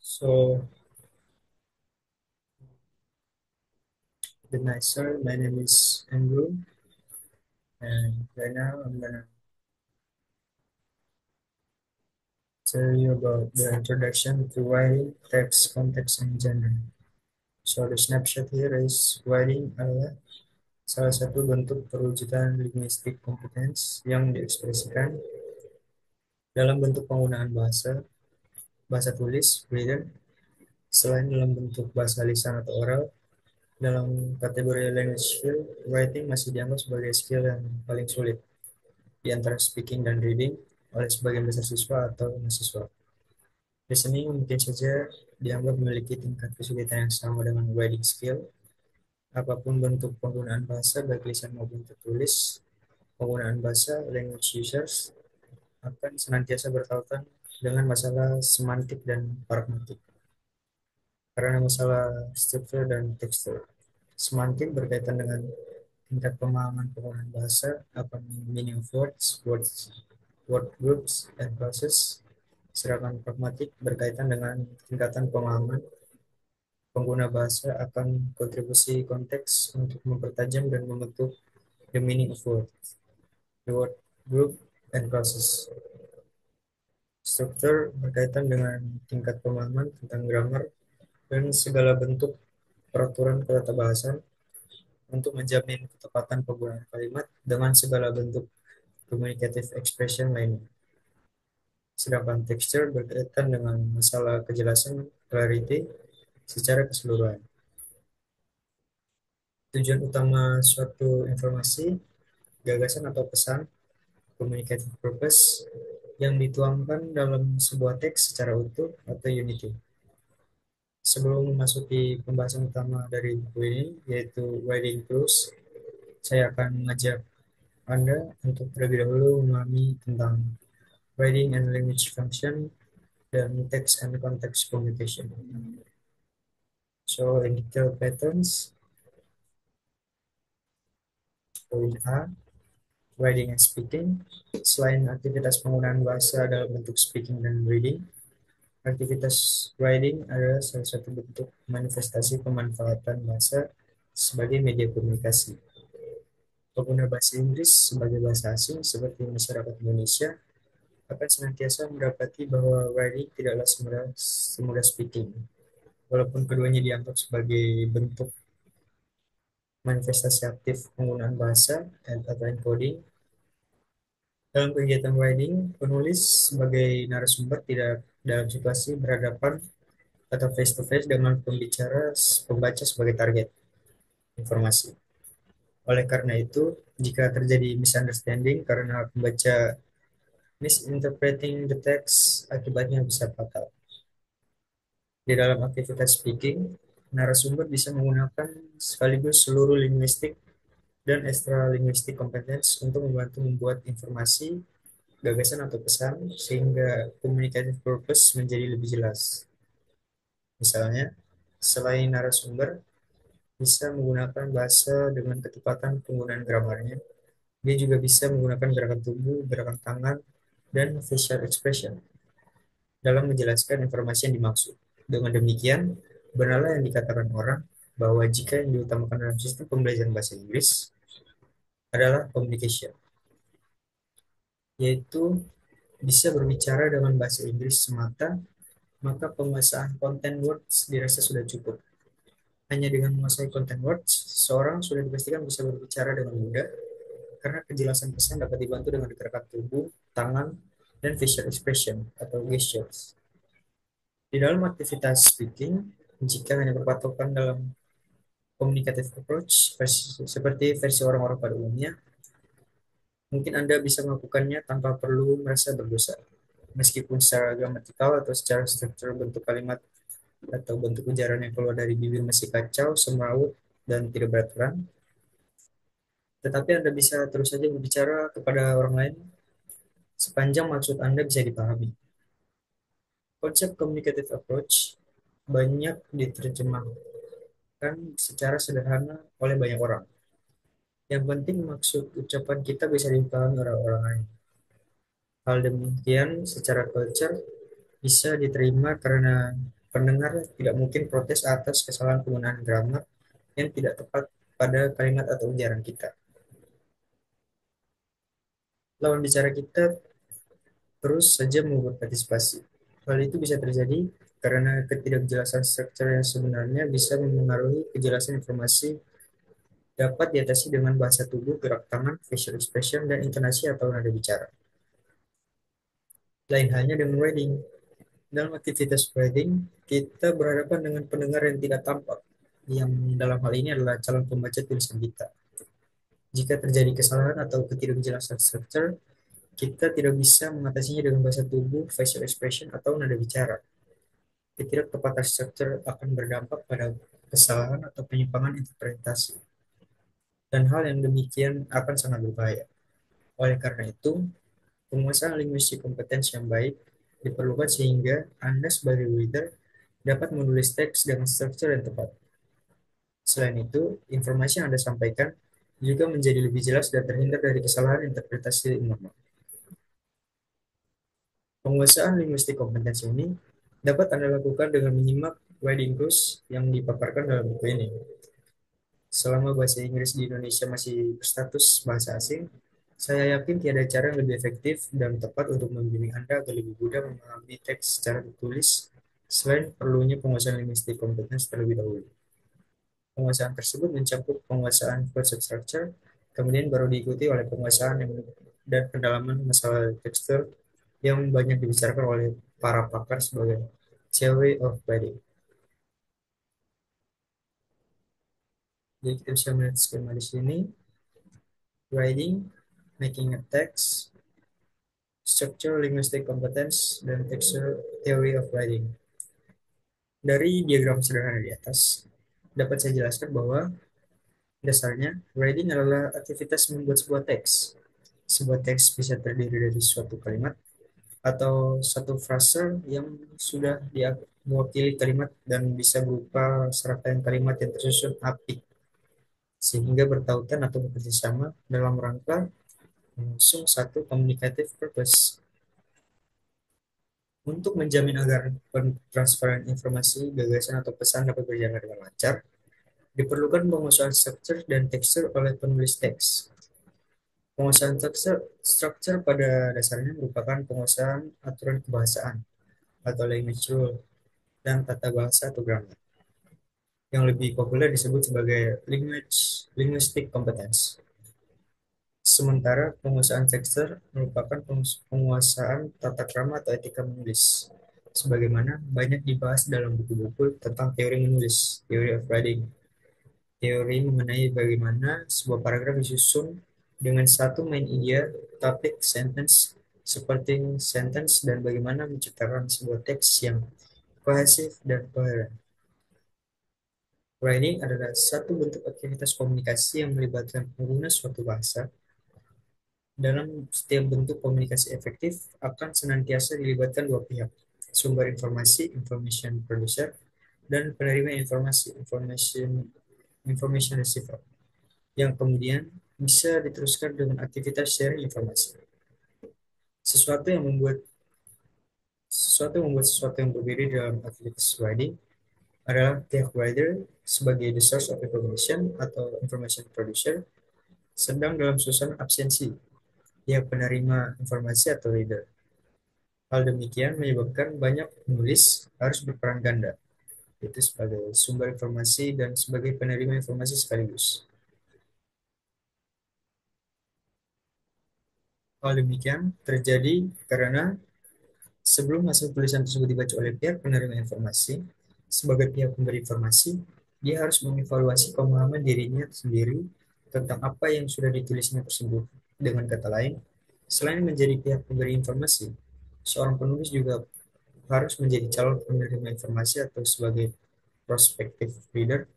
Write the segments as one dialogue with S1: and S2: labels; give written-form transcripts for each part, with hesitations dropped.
S1: So, good night, sir. My name is Andrew, and right now I'm gonna tell you about the introduction to writing, text, context, and gender. So, the snapshot here is writing adalah salah satu bentuk perwujudan linguistik kompetens yang diekspresikan dalam bentuk penggunaan bahasa, bahasa tulis, written, selain dalam bentuk bahasa lisan atau oral. Dalam kategori language skill, writing masih dianggap sebagai skill yang paling sulit di antara speaking dan reading oleh sebagian besar siswa atau mahasiswa. Listening mungkin saja dianggap memiliki tingkat kesulitan yang sama dengan writing skill. Apapun bentuk penggunaan bahasa, baik lisan maupun tertulis, penggunaan bahasa language users akan senantiasa bertautan dengan masalah semantik dan pragmatik. Karena masalah struktur dan tekstur. Semantik berkaitan dengan tingkat pemahaman penggunaan bahasa, apa meaning of words, word groups, and process. Sedangkan pragmatik berkaitan dengan tingkatan pemahaman pengguna bahasa akan kontribusi konteks untuk mempertajam dan membentuk the meaning of word, the word group, and process. Struktur berkaitan dengan tingkat pemahaman tentang grammar dan segala bentuk peraturan ketatabahasan untuk menjamin ketepatan penggunaan kalimat dengan segala bentuk communicative expression lainnya. Sedangkan texture berkaitan dengan masalah kejelasan, clarity, secara keseluruhan. Tujuan utama suatu informasi, gagasan atau pesan, communicative purpose, yang dituangkan dalam sebuah teks secara utuh atau unity. Sebelum memasuki pembahasan utama dari buku ini, yaitu Writing Prose, saya akan mengajak Anda untuk terlebih dahulu memahami tentang writing and language function dan text and context communication. So, in detail patterns, point A, writing and speaking. Selain aktivitas penggunaan bahasa dalam bentuk speaking dan reading, aktivitas writing adalah salah satu bentuk manifestasi pemanfaatan bahasa sebagai media komunikasi. Pengguna bahasa Inggris sebagai bahasa asing seperti masyarakat Indonesia akan senantiasa mendapati bahwa writing tidaklah semudah speaking, walaupun keduanya dianggap sebagai bentuk manifestasi aktif penggunaan bahasa atau encoding. Dalam kegiatan writing, penulis sebagai narasumber tidak dalam situasi berhadapan atau face to face dengan pembaca sebagai target informasi. Oleh karena itu, jika terjadi misunderstanding karena pembaca misinterpreting the text, akibatnya bisa fatal. Di dalam aktivitas speaking, narasumber bisa menggunakan sekaligus seluruh linguistik dan extra linguistik competence untuk membantu membuat informasi, gagasan atau pesan sehingga communicative purpose menjadi lebih jelas. Misalnya, selain narasumber bisa menggunakan bahasa dengan ketepatan penggunaan gramarnya, dia juga bisa menggunakan gerakan tubuh, gerakan tangan, dan facial expression dalam menjelaskan informasi yang dimaksud. Dengan demikian, benarlah yang dikatakan orang bahwa jika yang diutamakan dalam sistem pembelajaran bahasa Inggris adalah communication, yaitu bisa berbicara dengan bahasa Inggris semata, maka penguasaan content words dirasa sudah cukup. Hanya dengan menguasai content words, seorang sudah dipastikan bisa berbicara dengan mudah karena kejelasan pesan dapat dibantu dengan gerakan tubuh, tangan, dan facial expression atau gestures. Di dalam aktivitas speaking, jika hanya berpatokan dalam communicative approach, seperti versi orang-orang pada umumnya, mungkin Anda bisa melakukannya tanpa perlu merasa berdosa. Meskipun secara gramatikal atau secara struktur bentuk kalimat atau bentuk ujaran yang keluar dari bibir masih kacau, semrawut, dan tidak beraturan, tetapi Anda bisa terus saja berbicara kepada orang lain sepanjang maksud Anda bisa dipahami. Konsep communicative approach banyak diterjemahkan secara sederhana oleh banyak orang. Yang penting maksud ucapan kita bisa dipahami orang-orang lain. Hal demikian secara culture bisa diterima karena Pendengar tidak mungkin protes atas kesalahan penggunaan grammar yang tidak tepat pada kalimat atau ujaran kita. Lawan bicara kita terus saja mau berpartisipasi. Hal itu bisa terjadi karena ketidakjelasan struktur yang sebenarnya bisa memengaruhi kejelasan informasi dapat diatasi dengan bahasa tubuh, gerak tangan, facial expression, dan intonasi atau nada bicara. Lain halnya dengan writing. Dalam aktivitas writing, kita berhadapan dengan pendengar yang tidak tampak, yang dalam hal ini adalah calon pembaca tulisan kita. Jika terjadi kesalahan atau ketidakjelasan struktur, kita tidak bisa mengatasinya dengan bahasa tubuh, facial expression, atau nada bicara. Ketidaktepatan struktur akan berdampak pada kesalahan atau penyimpangan interpretasi, dan hal yang demikian akan sangat berbahaya. Oleh karena itu, penguasaan linguistik kompetensi yang baik diperlukan sehingga Anda sebagai reader dapat menulis teks dengan struktur yang tepat. Selain itu, informasi yang Anda sampaikan juga menjadi lebih jelas dan terhindar dari kesalahan interpretasi normal. Penguasaan linguistik kompetensi ini dapat Anda lakukan dengan menyimak writing tools yang dipaparkan dalam buku ini. Selama bahasa Inggris di Indonesia masih berstatus bahasa asing, saya yakin tiada cara yang lebih efektif dan tepat untuk membimbing Anda agar lebih mudah memahami teks secara tertulis selain perlunya penguasaan linguistik kompetensi terlebih dahulu. Penguasaan tersebut mencakup penguasaan konsep structure, kemudian baru diikuti oleh penguasaan dan pendalaman masalah tekstur yang banyak dibicarakan oleh para pakar sebagai theory of writing. Jadi kita bisa melihat skema di sini, writing, making a text, structure linguistic competence, dan texture theory of writing. Dari diagram sederhana di atas, dapat saya jelaskan bahwa dasarnya writing adalah aktivitas membuat sebuah teks. Sebuah teks bisa terdiri dari suatu kalimat atau satu frase yang sudah mewakili kalimat dan bisa berupa serangkaian kalimat yang tersusun apik sehingga bertautan atau bekerja sama dalam rangka mengusung satu communicative purpose. Untuk menjamin agar transferan informasi, gagasan, atau pesan dapat berjalan dengan lancar, diperlukan penguasaan struktur dan tekstur oleh penulis teks. Penguasaan struktur pada dasarnya merupakan penguasaan aturan kebahasaan atau language rule dan tata bahasa atau grammar, yang lebih populer disebut sebagai linguistic competence. Sementara penguasaan tekstur merupakan penguasaan tata krama atau etika menulis, sebagaimana banyak dibahas dalam buku-buku tentang teori menulis, theory of writing, teori mengenai bagaimana sebuah paragraf disusun dengan satu main idea, topik, sentence, supporting sentence, dan bagaimana menciptakan sebuah teks yang kohesif dan koheren. Writing adalah satu bentuk aktivitas komunikasi yang melibatkan pengguna suatu bahasa. Dalam setiap bentuk komunikasi efektif akan senantiasa dilibatkan dua pihak, sumber informasi, information producer, dan penerima informasi, information receiver, yang kemudian bisa diteruskan dengan aktivitas sharing informasi. Sesuatu yang membuat sesuatu yang berbeda dalam aktivitas writing adalah pihak writer sebagai the source of information atau information producer sedang dalam suasana absensi pihak penerima informasi atau reader. Hal demikian menyebabkan banyak penulis harus berperan ganda, yaitu sebagai sumber informasi dan sebagai penerima informasi sekaligus. Hal demikian terjadi karena sebelum hasil tulisan tersebut dibaca oleh pihak penerima informasi, sebagai pihak pemberi informasi, dia harus mengevaluasi pemahaman dirinya sendiri tentang apa yang sudah ditulisnya tersebut. Dengan kata lain, selain menjadi pihak pemberi informasi, seorang penulis juga harus menjadi calon penerima informasi atau sebagai prospective reader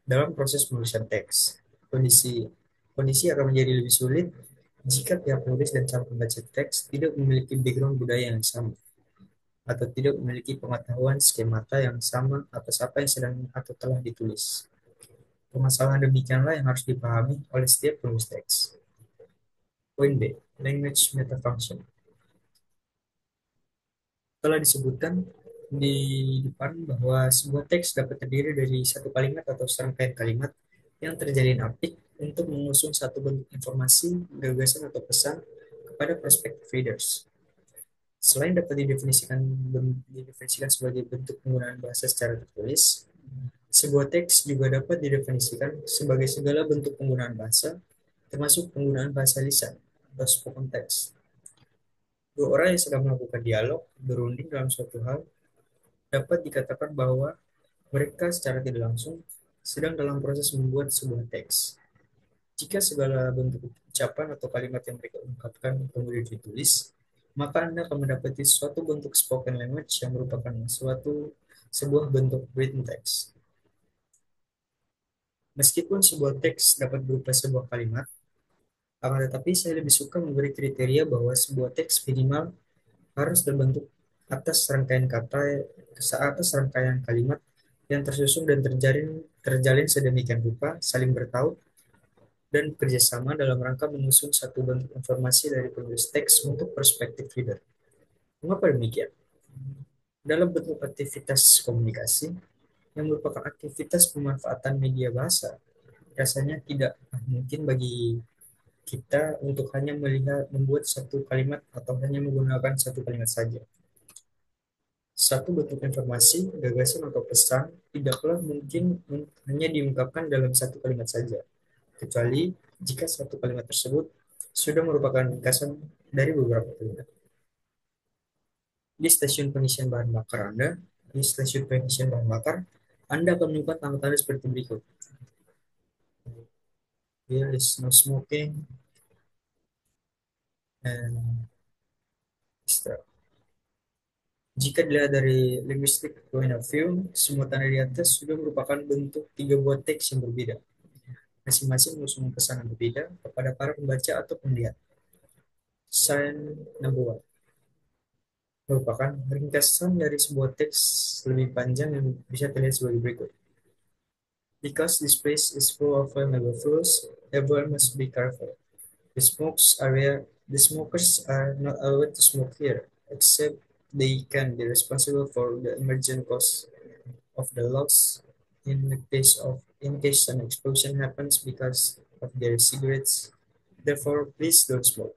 S1: dalam proses penulisan teks. Kondisi kondisi akan menjadi lebih sulit jika pihak penulis dan calon pembaca teks tidak memiliki background budaya yang sama atau tidak memiliki pengetahuan skemata yang sama atas apa yang sedang atau telah ditulis. Permasalahan demikianlah yang harus dipahami oleh setiap penulis teks. Poin B. Language Metafunction. Telah disebutkan di depan bahwa sebuah teks dapat terdiri dari satu kalimat atau serangkaian kalimat yang terjalin apik untuk mengusung satu bentuk informasi, gagasan, atau pesan kepada prospective readers. Selain dapat didefinisikan sebagai bentuk penggunaan bahasa secara tertulis, sebuah teks juga dapat didefinisikan sebagai segala bentuk penggunaan bahasa, termasuk penggunaan bahasa lisan atau spoken text. Dua orang yang sedang melakukan dialog berunding dalam suatu hal dapat dikatakan bahwa mereka secara tidak langsung sedang dalam proses membuat sebuah teks. Jika segala bentuk ucapan atau kalimat yang mereka ungkapkan kemudian ditulis, maka Anda akan mendapati suatu bentuk spoken language yang merupakan sebuah bentuk written text. Meskipun sebuah teks dapat berupa sebuah kalimat, akan tetapi saya lebih suka memberi kriteria bahwa sebuah teks minimal harus terbentuk atas rangkaian kata, atas rangkaian kalimat yang tersusun dan terjalin sedemikian rupa, saling bertaut, dan bekerjasama dalam rangka mengusung satu bentuk informasi dari penulis teks untuk perspektif reader. Mengapa demikian? Dalam bentuk aktivitas komunikasi, yang merupakan aktivitas pemanfaatan media bahasa, rasanya tidak mungkin bagi kita untuk hanya melihat membuat satu kalimat atau hanya menggunakan satu kalimat saja. Satu bentuk informasi, gagasan, atau pesan tidaklah mungkin hanya diungkapkan dalam satu kalimat saja, kecuali jika satu kalimat tersebut sudah merupakan ringkasan dari beberapa kalimat. Di stasiun pengisian bahan bakar Anda, di stasiun pengisian bahan bakar, Anda akan menemukan tanda-tanda seperti berikut. There is no smoking and extra. Jika dilihat dari linguistic point of view, semua tanda di atas sudah merupakan bentuk tiga buah teks yang berbeda, masing-masing mengusung pesan yang berbeda kepada para pembaca atau penglihat. Sign number one merupakan ringkasan dari sebuah teks lebih panjang yang bisa terlihat sebagai berikut. Because this place is full of flammable fuels, everyone must be careful. The smokers are not allowed to smoke here, except they can be responsible for the emergent cause of the loss in case an explosion happens because of their cigarettes. Therefore, please don't smoke.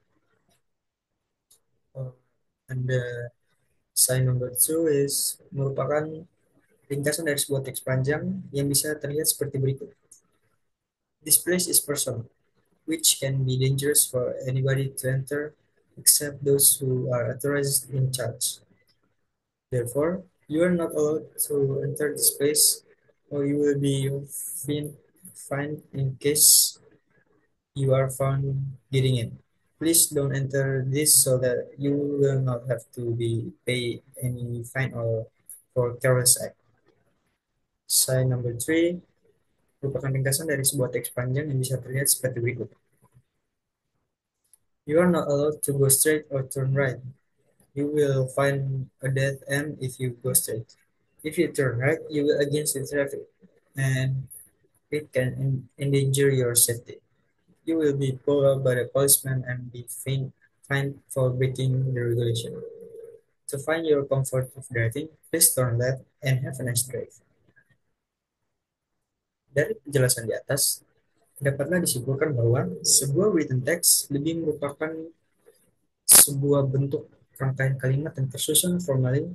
S1: Uh, and the sign number two is merupakan ringkasan dari sebuah teks panjang yang bisa terlihat seperti berikut. This place is personal, which can be dangerous for anybody to enter except those who are authorized in charge. Therefore, you are not allowed to enter this place, or you will be fined in case you are found getting in. Please don't enter this so that you will not have to be pay any fine or for careless act. Sign number three merupakan ringkasan dari sebuah teks panjang yang bisa terlihat seperti berikut. You are not allowed to go straight or turn right. You will find a dead end if you go straight. If you turn right, you will against the traffic, and it can endanger your safety. You will be pulled up by the policeman and be fined for breaking the regulation. To find your comfort of driving, please turn left and have a nice drive. Dari penjelasan di atas, dapatlah disimpulkan bahwa sebuah written text lebih merupakan sebuah bentuk rangkaian kalimat yang tersusun formally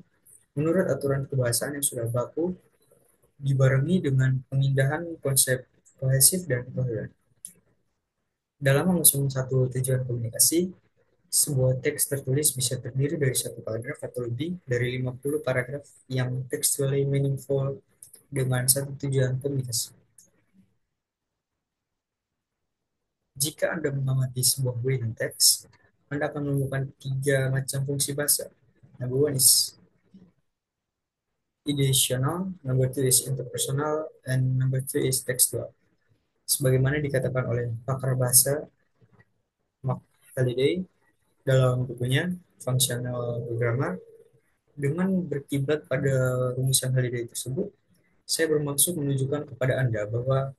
S1: menurut aturan kebahasaan yang sudah baku, dibarengi dengan pemindahan konsep kohesif dan koheren. Dalam mengusung satu tujuan komunikasi, sebuah teks tertulis bisa terdiri dari satu paragraf atau lebih dari 50 paragraf yang textually meaningful dengan satu tujuan komunikasi. Jika Anda mengamati sebuah written text, Anda akan menemukan tiga macam fungsi bahasa. Number one is ideational, number two is interpersonal, and number three is textual. Sebagaimana dikatakan oleh pakar bahasa Mark Halliday dalam bukunya Functional Grammar, dengan berkiblat pada rumusan Halliday tersebut, saya bermaksud menunjukkan kepada Anda bahwa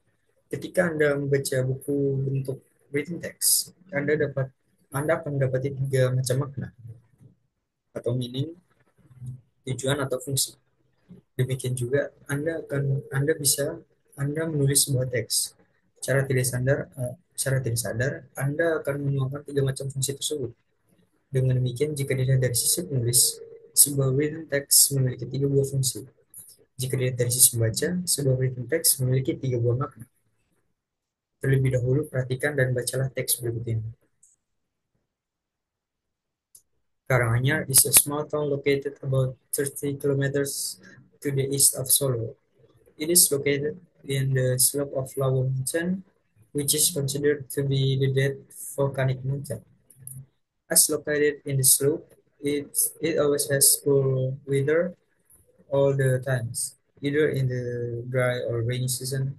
S1: ketika Anda membaca buku bentuk written text, Anda akan mendapati tiga macam makna atau meaning tujuan atau fungsi. Demikian juga Anda menulis sebuah teks. Secara tidak sadar, Anda akan menuangkan tiga macam fungsi tersebut. Dengan demikian, jika dilihat dari sisi penulis, sebuah written text memiliki tiga buah fungsi. Jika dilihat dari sisi pembaca, sebuah written text memiliki tiga buah makna. Terlebih dahulu, perhatikan dan bacalah teks berikut ini. Karanganyar is a small town located about 30 kilometers to the east of Solo. It is located in the slope of Lawu Mountain, which is considered to be the dead volcanic mountain. As located in the slope, it always has cool weather all the times, either in the dry or rainy season.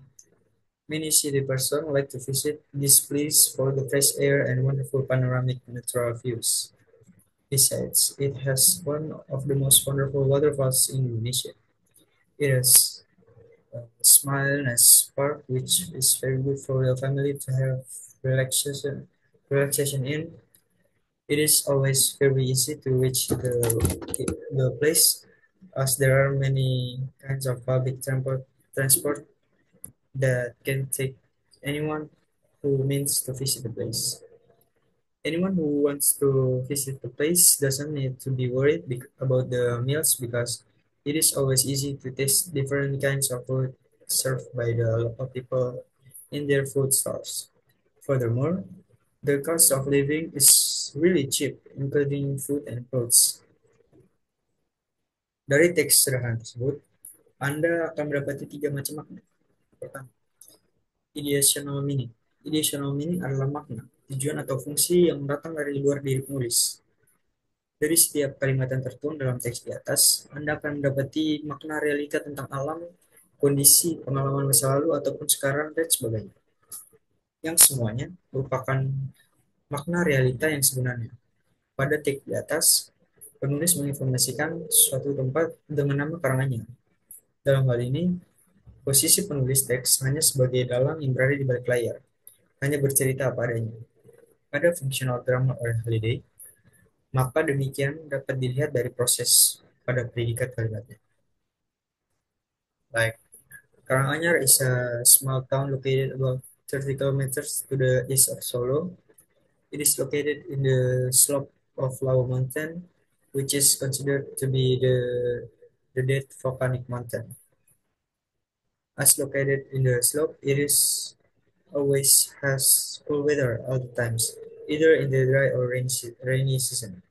S1: Many city persons like to visit this place for the fresh air and wonderful panoramic natural views. Besides, it has one of the most wonderful waterfalls in Indonesia. It has Smileness Park, which is very good for the family to have relaxation in. It is always very easy to reach the place as there are many kinds of public transport that can take anyone who means to visit the place. Anyone who wants to visit the place doesn't need to be worried about the meals because it is always easy to taste different kinds of food served by the local people in their food stalls. Furthermore, the cost of living is really cheap, including food and clothes. Dari teks sederhana tersebut, Anda akan mendapati tiga macam makna. Pertama, ideational meaning. Ideational meaning adalah makna, tujuan atau fungsi yang datang dari luar diri penulis. Dari setiap kalimat yang tertuang dalam teks di atas, Anda akan mendapati makna realita tentang alam, kondisi, pengalaman masa lalu, ataupun sekarang, dan sebagainya. Yang semuanya merupakan makna realita yang sebenarnya. Pada teks di atas, penulis menginformasikan suatu tempat dengan nama Karanganyar. Dalam hal ini, posisi penulis teks hanya sebagai dalang yang berada di balik layar, hanya bercerita apa adanya. Pada fungsional grammar oleh Holiday, maka demikian dapat dilihat dari proses pada predikat kalimatnya. Like, Karanganyar is a small town located about 30 kilometers to the east of Solo. It is located in the slope of Lawu Mountain, which is considered to be the dead volcanic mountain. As located in the slope, it is always has cool weather all the times, either in the dry or rainy season.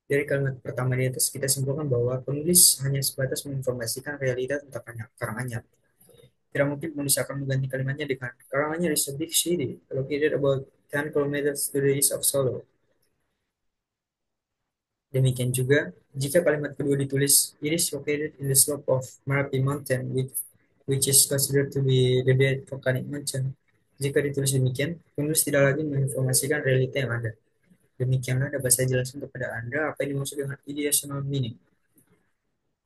S1: Dari kalimat pertama di atas, kita simpulkan bahwa penulis hanya sebatas menginformasikan realita tentang Karanganyar. Tidak mungkin penulis akan mengganti kalimatnya dengan Karanganyar is a big city located about 10 kilometers to the east of Solo. Demikian juga, jika kalimat kedua ditulis, it is located in the slope of Marapi Mountain, which is considered to be the dead volcanic mountain. Jika ditulis demikian, penulis tidak lagi menginformasikan realita yang ada. Demikianlah dapat saya jelaskan kepada Anda apa yang dimaksud dengan ideational meaning.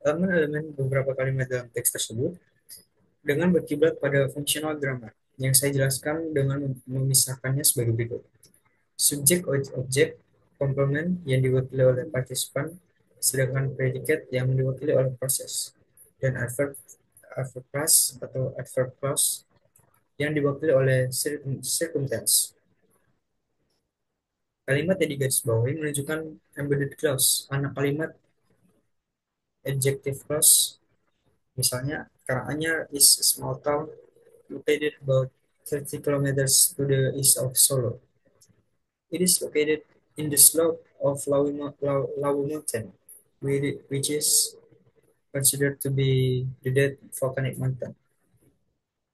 S1: Elemen-elemen beberapa kalimat dalam teks tersebut dengan berkiblat pada fungsional grammar yang saya jelaskan dengan memisahkannya sebagai berikut. Subjek objek komplement yang diwakili oleh partisipan, sedangkan predikat yang diwakili oleh proses, dan adverb class atau adverb clause yang diwakili oleh circumstance. Kalimat yang digarisbawahi menunjukkan embedded clause, anak kalimat adjective clause. Misalnya, Karanganyar is a small town located about 30 kilometers to the east of Solo. It is located in the slope of Lawu Mountain, which is considered to be the dead volcanic mountain.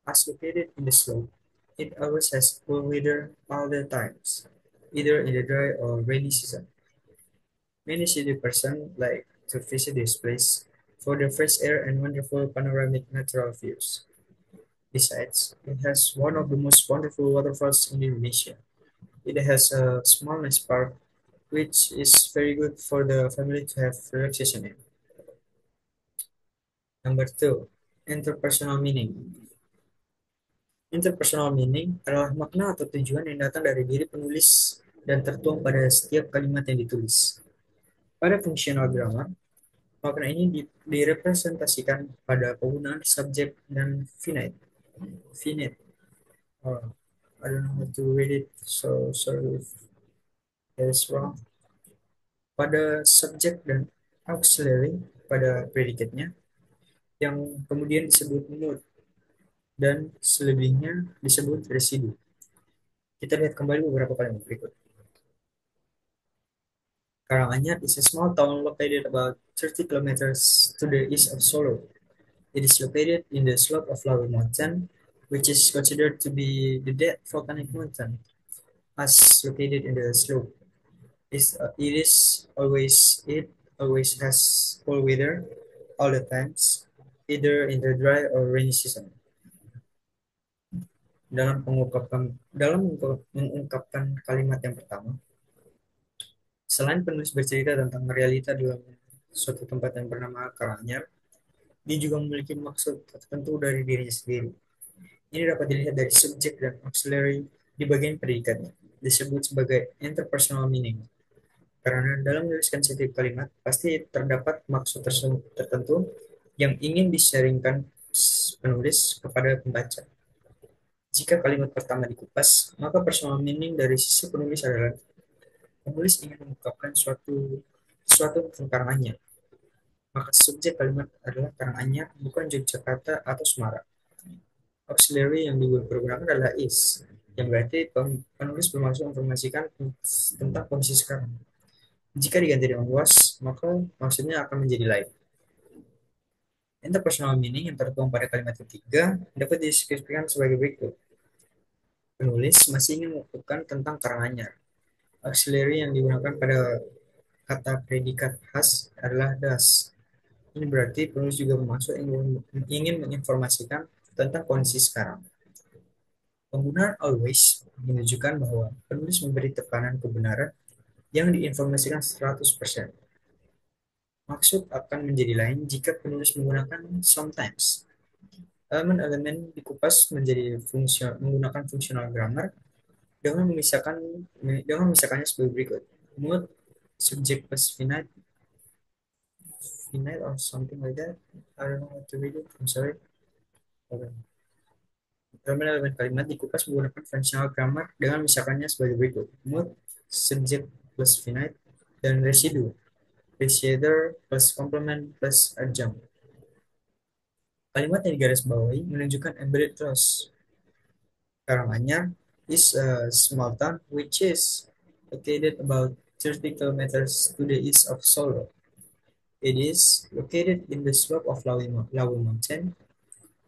S1: As located in the slope, it always has cool weather all the times, either in the dry or rainy season. Many city persons like to visit this place for the fresh air and wonderful panoramic natural views. Besides, it has one of the most wonderful waterfalls in Indonesia. It has a small nice park, which is very good for the family to have relaxation in. Number two, interpersonal meaning. Interpersonal meaning adalah makna atau tujuan yang datang dari diri penulis dan tertuang pada setiap kalimat yang ditulis. Pada fungsional grammar, Makna ini direpresentasikan pada penggunaan subjek dan finite. Finite. Oh, I don't know how to read it, so sorry if it's wrong. Pada subjek dan auxiliary pada predikatnya, yang kemudian disebut mood dan selebihnya disebut residu. Kita lihat kembali beberapa kalimat berikut. Karanganyar is a small town located about 30 kilometers to the east of Solo. It is located in the slope of Lawu Mountain, which is considered to be the dead volcanic mountain, as located in the slope. It always has cold weather all the times, either in the dry or rainy season. Dalam mengungkapkan kalimat yang pertama, selain penulis bercerita tentang realita dalam suatu tempat yang bernama Karanganyar, dia juga memiliki maksud tertentu dari dirinya sendiri. Ini dapat dilihat dari subjek dan auxiliary di bagian predikatnya, disebut sebagai interpersonal meaning. Karena dalam menuliskan setiap kalimat, pasti terdapat maksud tertentu yang ingin disaringkan penulis kepada pembaca. Jika kalimat pertama dikupas, maka personal meaning dari sisi penulis adalah penulis ingin mengungkapkan suatu tentang karangannya. Maka subjek kalimat adalah Karanganyar, bukan Yogyakarta atau Semarang. Auxiliary yang dipergunakan adalah is, yang berarti penulis bermaksud informasikan tentang kondisi sekarang. Jika diganti dengan was, maka maksudnya akan menjadi lain. Interpersonal meaning yang tertuang pada kalimat ketiga dapat dideskripsikan sebagai berikut. Penulis masih ingin mengungkapkan tentang Karanganyar. Auxiliary yang digunakan pada kata predikat khas adalah das. Ini berarti penulis juga bermaksud ingin menginformasikan tentang kondisi sekarang. Penggunaan always menunjukkan bahwa penulis memberi tekanan kebenaran yang diinformasikan 100%. Maksud akan menjadi lain jika penulis menggunakan sometimes. Elemen-elemen dikupas menjadi menggunakan fungsional grammar dengan memisahkannya sebagai berikut. Mood, subject plus finite, finite or something like that. I don't know how to read it. I'm sorry. Okay. Elemen-elemen kalimat dikupas menggunakan fungsional grammar dengan memisahkannya sebagai berikut. Mood, subject plus finite, dan residu. Resider plus complement plus adjunct. Kalimat yang digarisbawahi menunjukkan embedded clause. Karanganyar is a small town which is located about 30 kilometers to the east of Solo. It is located in the slope of Lawu Mountain,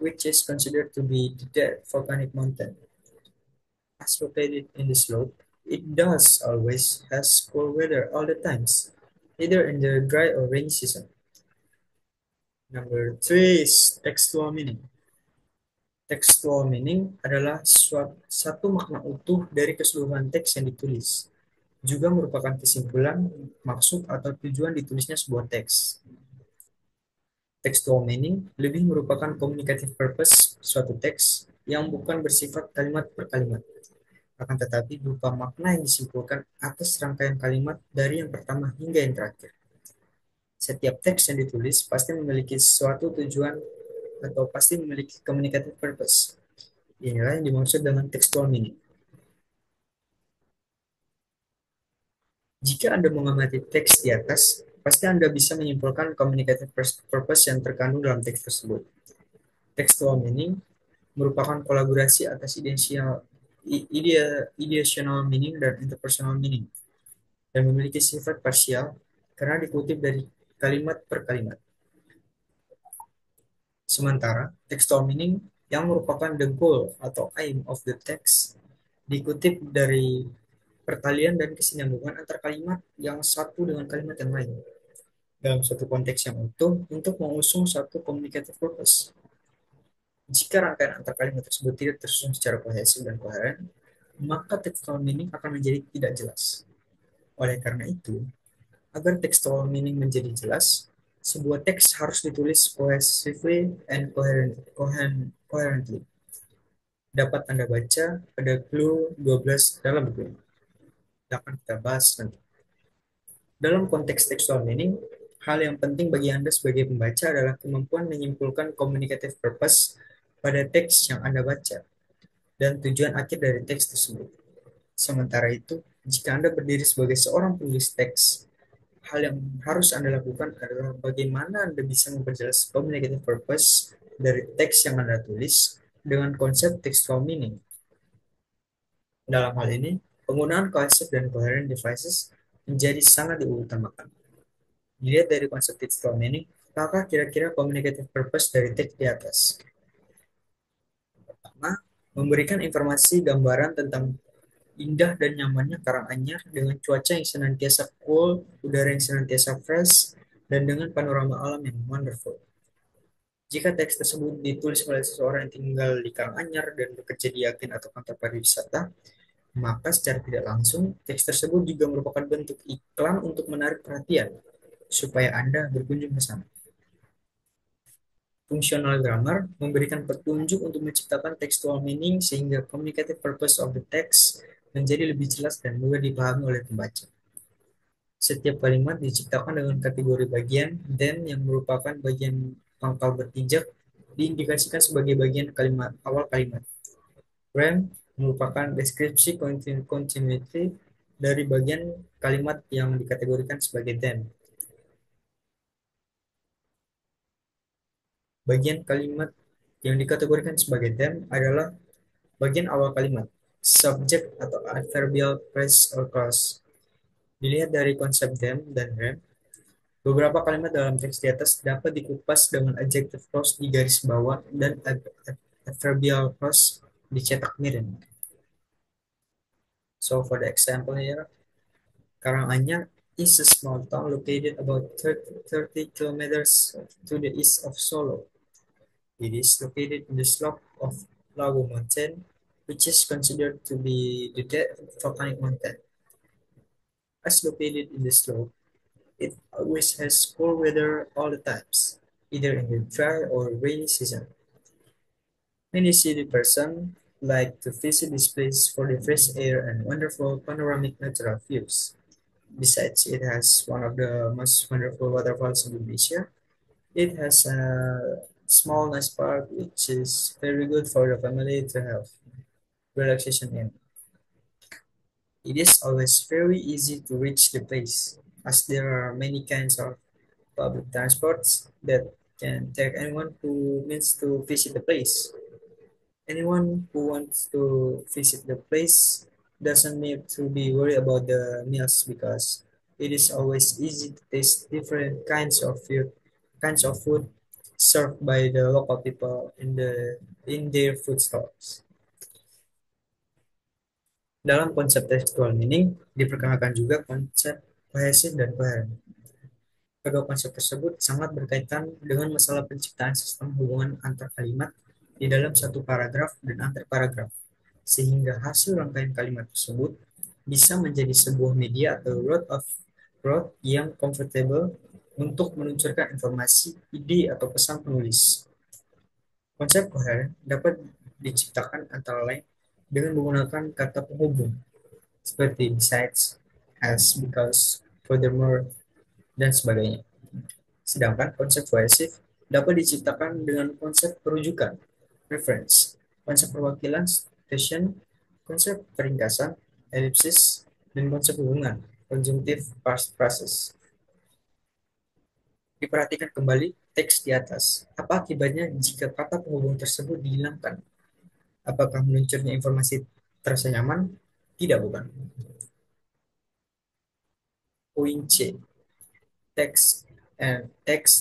S1: which is considered to be the dead volcanic mountain. As located in the slope, it does always has cool weather all the times, either in the dry or rainy season. Number three is textual meaning. Textual meaning adalah satu makna utuh dari keseluruhan teks yang ditulis. Juga merupakan kesimpulan, maksud, atau tujuan ditulisnya sebuah teks. Textual meaning lebih merupakan communicative purpose suatu teks yang bukan bersifat kalimat per kalimat, akan tetapi berupa makna yang disimpulkan atas rangkaian kalimat dari yang pertama hingga yang terakhir. Setiap teks yang ditulis pasti memiliki suatu tujuan atau pasti memiliki communicative purpose. Inilah yang dimaksud dengan textual meaning. Jika Anda mengamati teks di atas, pasti Anda bisa menyimpulkan communicative purpose yang terkandung dalam teks tersebut. Textual meaning merupakan kolaborasi atas ideational meaning dan interpersonal meaning, dan memiliki sifat parsial karena dikutip dari kalimat per kalimat. Sementara, textual meaning yang merupakan the goal atau aim of the text dikutip dari perkalian dan kesinambungan antar kalimat yang satu dengan kalimat yang lain dalam suatu konteks yang utuh untuk mengusung satu communicative purpose. Jika rangkaian antar kalimat tersebut tidak tersusun secara kohesif dan koheren, maka textual meaning akan menjadi tidak jelas. Oleh karena itu, agar textual meaning menjadi jelas, sebuah teks harus ditulis cohesively and coherently. Dapat Anda baca pada clue 12 dalam buku ini. Akan kita bahas nanti. Dalam konteks textual meaning, Hal yang penting bagi Anda sebagai pembaca adalah kemampuan menyimpulkan communicative purpose pada teks yang Anda baca dan tujuan akhir dari teks tersebut. Sementara itu, jika Anda berdiri sebagai seorang penulis teks, hal yang harus Anda lakukan adalah bagaimana Anda bisa memperjelas communicative purpose dari teks yang Anda tulis dengan konsep textual meaning. Dalam hal ini, penggunaan cohesive dan coherent devices menjadi sangat diutamakan. Dilihat dari konsep textual meaning, maka kira-kira communicative purpose dari teks di atas. Pertama, memberikan informasi gambaran tentang indah dan nyamannya Karanganyar dengan cuaca yang senantiasa cool, udara yang senantiasa fresh, dan dengan panorama alam yang wonderful. Jika teks tersebut ditulis oleh seseorang yang tinggal di Karanganyar dan bekerja di agen atau kantor pariwisata, maka secara tidak langsung teks tersebut juga merupakan bentuk iklan untuk menarik perhatian supaya Anda berkunjung ke sana. Functional grammar memberikan petunjuk untuk menciptakan textual meaning sehingga communicative purpose of the text menjadi lebih jelas dan mudah dipahami oleh pembaca. Setiap kalimat diciptakan dengan kategori bagian then yang merupakan bagian pangkal berpijak diindikasikan sebagai bagian kalimat awal kalimat. Rem merupakan deskripsi continuity dari bagian kalimat yang dikategorikan sebagai then. Bagian kalimat yang dikategorikan sebagai them adalah bagian awal kalimat, subject atau adverbial phrase or clause. Dilihat dari konsep them dan rem, beberapa kalimat dalam teks di atas dapat dikupas dengan adjective clause di garis bawah dan adverbial clause dicetak miring. So for the example here, Karanganyar is a small town located about 30 kilometers to the east of Solo. It is located in the slope of Lago Mountain, which is considered to be the dead volcanic mountain. As located in the slope, it always has cool weather all the times, either in the dry or rainy season. Many city persons like to visit this place for the fresh air and wonderful panoramic natural views. Besides, it has one of the most wonderful waterfalls in Indonesia. It has a small nice park which is very good for the family to have relaxation in. It is always very easy to reach the place as there are many kinds of public transports that can take anyone who needs to visit the place. Anyone who wants to visit the place doesn't need to be worried about the meals because it is always easy to taste different kinds of food served by the local people in their food stalls. Dalam konsep textual meaning diperkenalkan juga konsep kohesif dan koheren. Kedua konsep tersebut sangat berkaitan dengan masalah penciptaan sistem hubungan antar kalimat di dalam satu paragraf dan antar paragraf, sehingga hasil rangkaian kalimat tersebut bisa menjadi sebuah media atau road yang comfortable untuk meluncurkan informasi, ide, atau pesan penulis. Konsep koheren dapat diciptakan antara lain dengan menggunakan kata penghubung seperti besides, as, because, furthermore, dan sebagainya. Sedangkan konsep kohesif dapat diciptakan dengan konsep perujukan, reference, konsep perwakilan, station, konsep peringkasan, elipsis, dan konsep hubungan, conjunctive past process. Diperhatikan kembali teks di atas. Apa akibatnya jika kata penghubung tersebut dihilangkan? Apakah meluncurnya informasi terasa nyaman? Tidak, bukan. Poin C. Text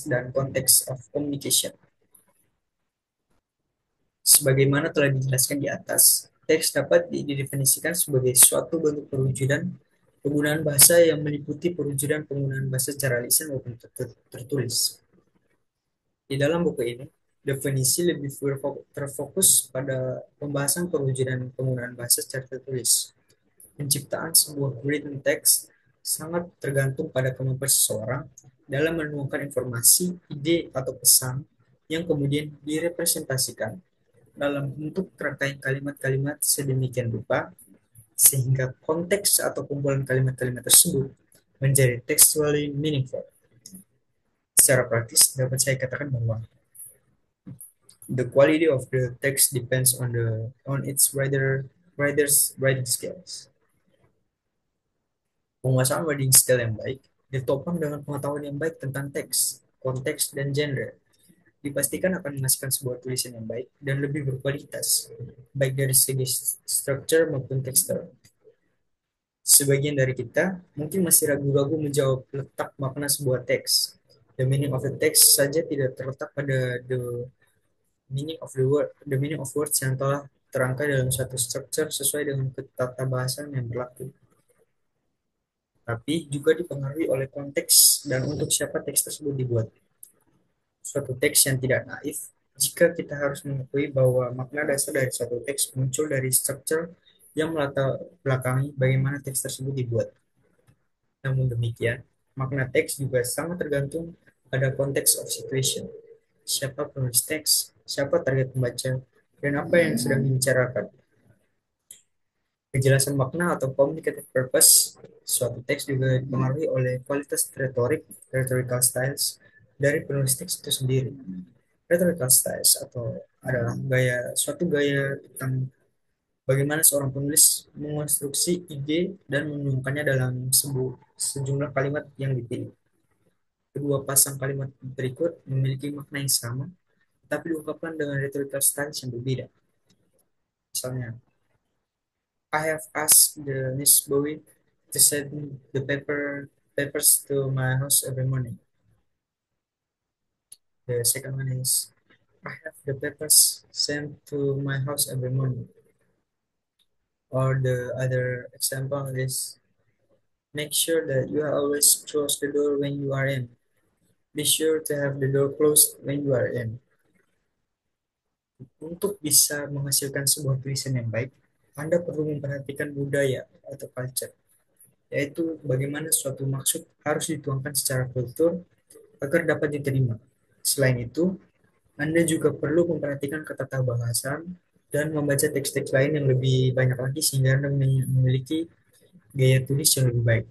S1: dan konteks of communication. Sebagaimana telah dijelaskan di atas, teks dapat didefinisikan sebagai suatu bentuk perwujudan penggunaan bahasa yang meliputi perwujudan penggunaan bahasa secara lisan maupun tertulis. Di dalam buku ini, definisi lebih terfokus pada pembahasan perwujudan penggunaan bahasa secara tertulis. Penciptaan sebuah written text sangat tergantung pada kemampuan seseorang dalam menemukan informasi, ide, atau pesan yang kemudian direpresentasikan dalam bentuk rangkaian kalimat-kalimat sedemikian rupa sehingga konteks atau kumpulan kalimat-kalimat tersebut menjadi textually meaningful. secara praktis dapat saya katakan bahwa the quality of the text depends on its writer's skills. Penguasaan writing skill yang baik ditopang dengan pengetahuan yang baik tentang teks, konteks, dan genre. Dipastikan akan menghasilkan sebuah tulisan yang baik dan lebih berkualitas, baik dari segi structure maupun tekstur. Sebagian dari kita mungkin masih ragu-ragu menjawab letak makna sebuah teks. The meaning of the text saja tidak terletak pada the meaning of words yang telah terangkai dalam satu structure sesuai dengan tata bahasa yang berlaku, tapi juga dipengaruhi oleh konteks dan untuk siapa teks tersebut dibuat. Suatu teks yang tidak naif jika kita harus mengakui bahwa makna dasar dari suatu teks muncul dari structure yang melatar belakangi bagaimana teks tersebut dibuat. Namun demikian, makna teks juga sangat tergantung pada konteks of situation. Siapa penulis teks, siapa target pembaca, dan apa yang sedang dibicarakan. Kejelasan makna atau communicative purpose suatu teks juga dipengaruhi oleh kualitas retorik, rhetorical styles dari penulis teks itu sendiri. Rhetorical styles atau adalah suatu gaya tentang bagaimana seorang penulis mengonstruksi ide dan menuangkannya dalam sejumlah kalimat yang dipilih. Kedua pasang kalimat berikut memiliki makna yang sama, tapi diungkapkan dengan rhetorical styles yang berbeda. Misalnya, I have asked the Miss Bowie to send the papers to my house every morning. The second one is, I have the papers sent to my house every morning. Or the other example is, make sure that you always close the door when you are in. Be sure to have the door closed when you are in. Untuk bisa menghasilkan sebuah tulisan yang baik, Anda perlu memperhatikan budaya atau culture, yaitu bagaimana suatu maksud harus dituangkan secara kultur agar dapat diterima. Selain itu, Anda juga perlu memperhatikan ketatabahasan dan membaca teks-teks lain yang lebih banyak lagi sehingga Anda memiliki gaya tulis yang lebih baik.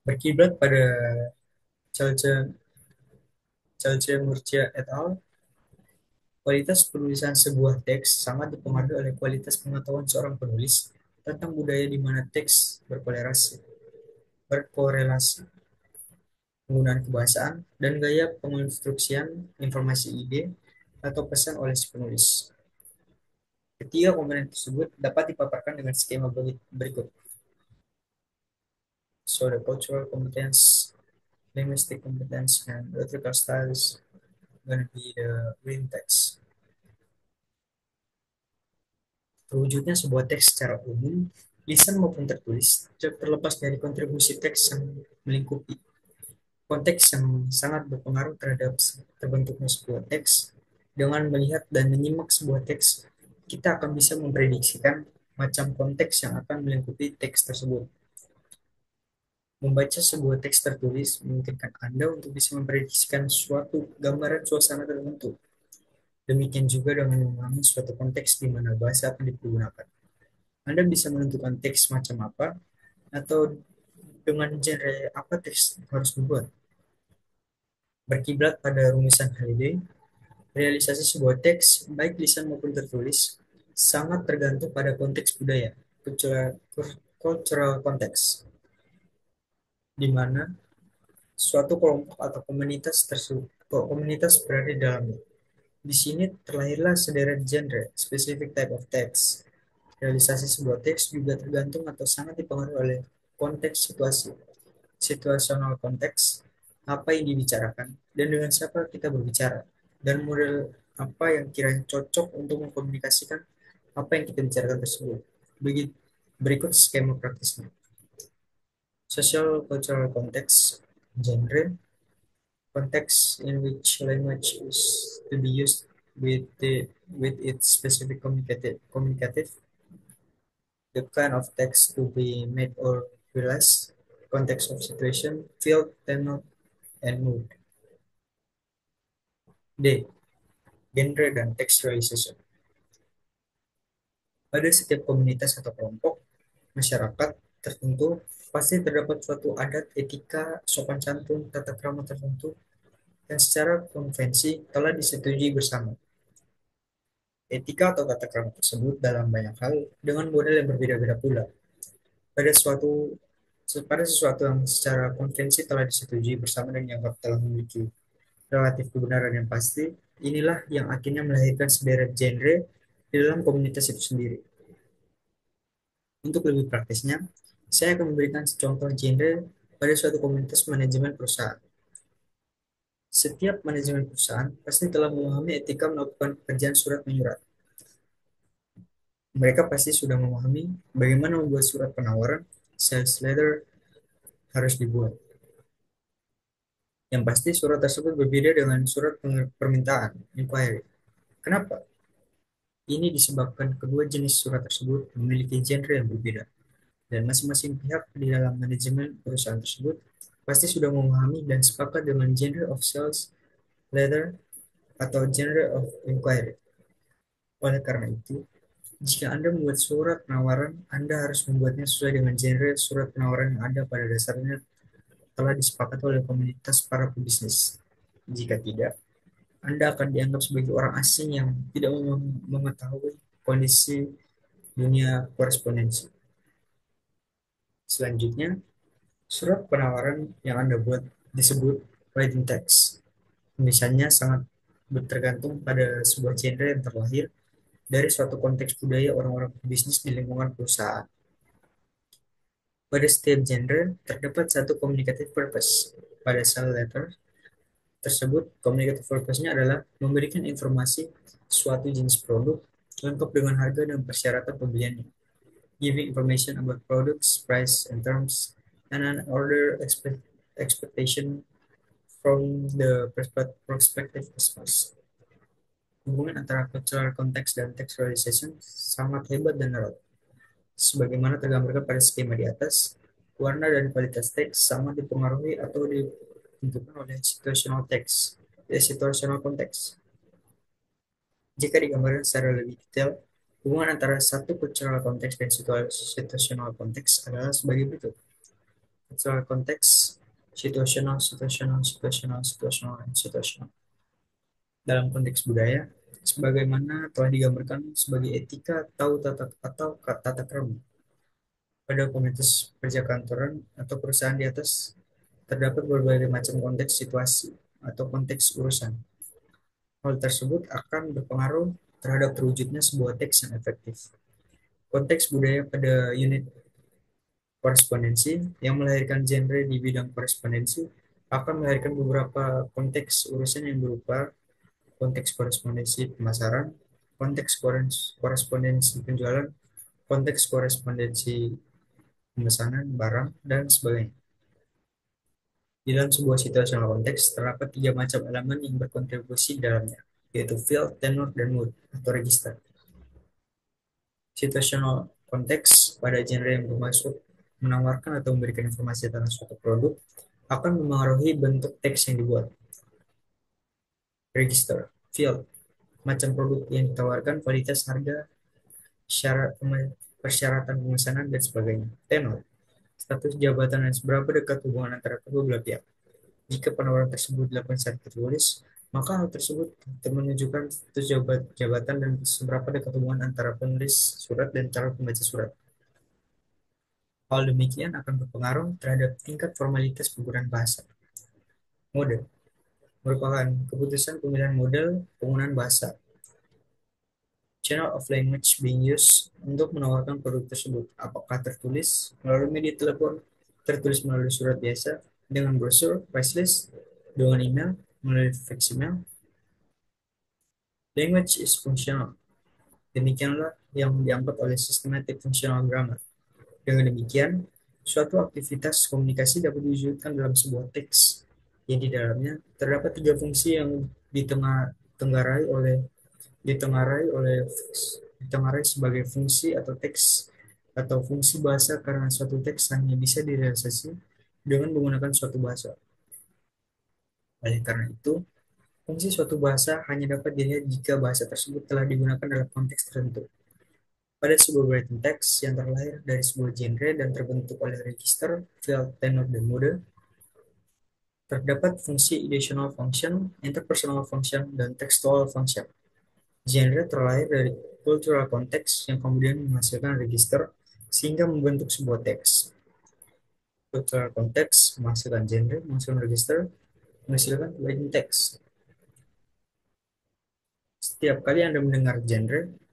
S1: Berkiblat pada Chalce Murcia et al., kualitas penulisan sebuah teks sangat dipengaruhi oleh kualitas pengetahuan seorang penulis tentang budaya di mana teks berkorelasi, penggunaan kebahasaan, dan gaya pengonstruksian informasi ide atau pesan oleh si penulis. Ketiga komponen tersebut dapat dipaparkan dengan skema berikut. So, the cultural competence, linguistic competence, and rhetorical styles gonna be the written text. Terwujudnya sebuah teks secara umum, lisan maupun tertulis, terlepas dari kontribusi teks yang melingkupi. Konteks yang sangat berpengaruh terhadap terbentuknya sebuah teks. Dengan melihat dan menyimak sebuah teks, kita akan bisa memprediksikan macam konteks yang akan melingkupi teks tersebut. Membaca sebuah teks tertulis memungkinkan Anda untuk bisa memprediksikan suatu gambaran suasana tertentu. Demikian juga dengan memahami suatu konteks di mana bahasa akan dipergunakan. Anda bisa menentukan teks macam apa atau dengan genre apa teks harus dibuat. Berkiblat pada rumusan Halliday, realisasi sebuah teks, baik lisan maupun tertulis, sangat tergantung pada konteks budaya, cultural context, di mana suatu kelompok atau komunitas berada di dalamnya. Di sini terlahirlah sederet genre, specific type of text. Realisasi sebuah teks juga tergantung atau sangat dipengaruhi oleh konteks situasi, situational konteks, apa yang dibicarakan, dan dengan siapa kita berbicara, dan model apa yang kiranya cocok untuk mengkomunikasikan apa yang kita bicarakan tersebut. Berikut skema praktisnya. Social cultural context, genre, context in which language is to be used with its specific communicative, the kind of text to be made or realized, context of situation, field, tenor, and mood. D. Genre dan textualization. Pada setiap komunitas atau kelompok masyarakat tertentu, pasti terdapat suatu adat, etika, sopan santun, tata krama tertentu yang secara konvensi telah disetujui bersama. Etika atau tata krama tersebut dalam banyak hal dengan model yang berbeda-beda pula. Pada suatu pada sesuatu yang secara konvensi telah disetujui bersama dan dianggap telah memiliki relatif kebenaran yang pasti, inilah yang akhirnya melahirkan sederet genre di dalam komunitas itu sendiri. Untuk lebih praktisnya, saya akan memberikan contoh genre pada suatu komunitas manajemen perusahaan. Setiap manajemen perusahaan pasti telah memahami etika melakukan pekerjaan surat menyurat. Mereka pasti sudah memahami bagaimana membuat surat penawaran, sales letter harus dibuat. Yang pasti surat tersebut berbeda dengan surat permintaan, inquiry. Kenapa? Ini disebabkan kedua jenis surat tersebut memiliki genre yang berbeda, dan masing-masing pihak di dalam manajemen perusahaan tersebut pasti sudah memahami dan sepakat dengan genre of sales letter atau genre of inquiry. Oleh karena itu, jika Anda membuat surat penawaran, Anda harus membuatnya sesuai dengan genre surat penawaran yang ada pada dasarnya telah disepakati oleh komunitas para pebisnis. Jika tidak, Anda akan dianggap sebagai orang asing yang tidak mengetahui kondisi dunia korespondensi. Selanjutnya, surat penawaran yang Anda buat disebut writing text. Misalnya sangat bertergantung pada sebuah genre yang terlahir dari suatu konteks budaya orang-orang bisnis di lingkungan perusahaan. Pada setiap genre, terdapat satu communicative purpose. Pada sell letter tersebut, communicative purpose-nya adalah memberikan informasi suatu jenis produk lengkap dengan harga dan persyaratan pembeliannya, giving information about products, price, and terms, and an order expectation from the prospective customers. Hubungan antara cultural context dan textualization sangat hebat dan erat. Sebagaimana tergambarkan pada skema di atas, warna dan kualitas teks sangat dipengaruhi atau ditentukan oleh situational text, situational context. Jika digambarkan secara lebih detail, hubungan antara satu cultural context dan situational context adalah sebagai berikut. Cultural context, situational, situational, situational, situational, dan situational. Dalam konteks budaya, sebagaimana telah digambarkan sebagai etika atau tata krama. Pada komunitas kerja kantoran atau perusahaan di atas, terdapat berbagai macam konteks situasi atau konteks urusan. Hal tersebut akan berpengaruh terhadap terwujudnya sebuah teks yang efektif. Konteks budaya pada unit korespondensi yang melahirkan genre di bidang korespondensi akan melahirkan beberapa konteks urusan yang berupa konteks korespondensi pemasaran, konteks korespondensi penjualan, konteks korespondensi pemesanan barang, dan sebagainya. Di dalam sebuah situasional konteks, terdapat tiga macam elemen yang berkontribusi di dalamnya, yaitu field, tenor, dan mood, atau register. Situasional konteks pada genre yang bermaksud menawarkan atau memberikan informasi tentang suatu produk akan memengaruhi bentuk teks yang dibuat. Register, field, macam produk yang ditawarkan, kualitas, harga, syarat persyaratan pemesanan, dan sebagainya. Tenor, status jabatan dan seberapa dekat hubungan antara kedua belah pihak. Jika penawaran tersebut dilakukan secara tertulis, maka hal tersebut menunjukkan status jabatan dan seberapa dekat hubungan antara penulis surat dan calon pembaca surat. Hal demikian akan berpengaruh terhadap tingkat formalitas penggunaan bahasa. Mode merupakan keputusan pemilihan model penggunaan bahasa. Channel of language being used untuk menawarkan produk tersebut. Apakah tertulis melalui media telepon, tertulis melalui surat biasa, dengan brosur, price list, dengan email, melalui fax email. Language is functional. Demikianlah yang diangkat oleh systematic functional grammar. Dengan demikian, suatu aktivitas komunikasi dapat diwujudkan dalam sebuah teks yang di dalamnya terdapat tiga fungsi yang ditengarai oleh ditengarai oleh ditengarai sebagai fungsi atau teks atau fungsi bahasa karena suatu teks hanya bisa direalisasi dengan menggunakan suatu bahasa. Oleh karena itu, fungsi suatu bahasa hanya dapat dilihat jika bahasa tersebut telah digunakan dalam konteks tertentu. pada sebuah written text yang terlahir dari sebuah genre dan terbentuk oleh register, field, tenor, dan mode, terdapat fungsi ideational function, interpersonal function, dan textual function. Genre terlahir dari cultural context yang kemudian menghasilkan register sehingga membentuk sebuah teks. Cultural context menghasilkan genre, menghasilkan register, menghasilkan writing text. Setiap kali Anda mendengar genre,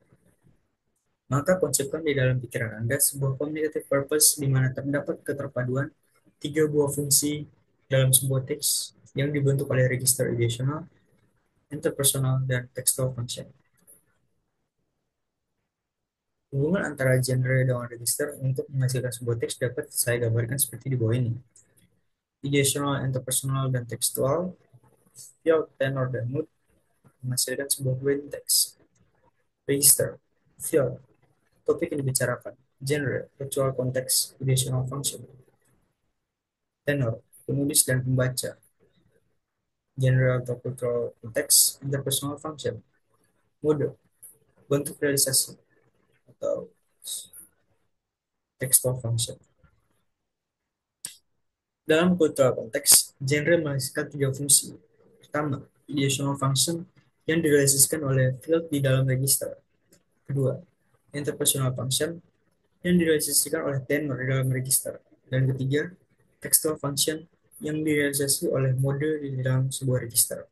S1: maka konsepkan di dalam pikiran Anda sebuah communicative purpose di mana terdapat keterpaduan tiga buah fungsi dalam sebuah teks yang dibentuk oleh register ideational, interpersonal, dan textual function. Hubungan antara genre dengan register untuk menghasilkan sebuah teks dapat saya gambarkan seperti di bawah ini. Ideational, interpersonal, dan textual, field, tenor, dan mood menghasilkan sebuah written text. Register, field, topik yang dibicarakan, genre, virtual context, ideational function, tenor, penulis dan pembaca, genre atau cultural context, interpersonal function, mode, bentuk realisasi atau textual function. Dalam cultural konteks, genre menghasilkan tiga fungsi. Pertama, ideational function yang direalisasikan oleh field di dalam register. Kedua, interpersonal function yang direalisasikan oleh tenor di dalam register. Dan ketiga, textual function yang direalisasi oleh mode di dalam sebuah register.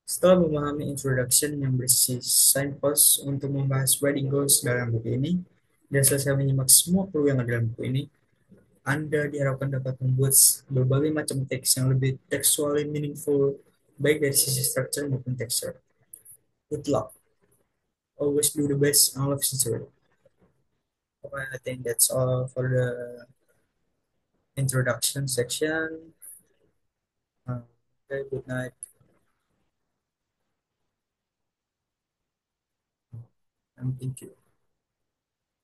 S1: Setelah memahami introduction yang berisi signpost untuk membahas writing goals dalam buku ini, dan selesai menyimak semua clue yang ada dalam buku ini, Anda diharapkan dapat membuat berbagai macam teks yang lebih textually meaningful, baik dari sisi structure maupun texture. Good luck. Always do the best and love sincerely. Okay, I think that's all for the introduction section. Okay, good night and thank you.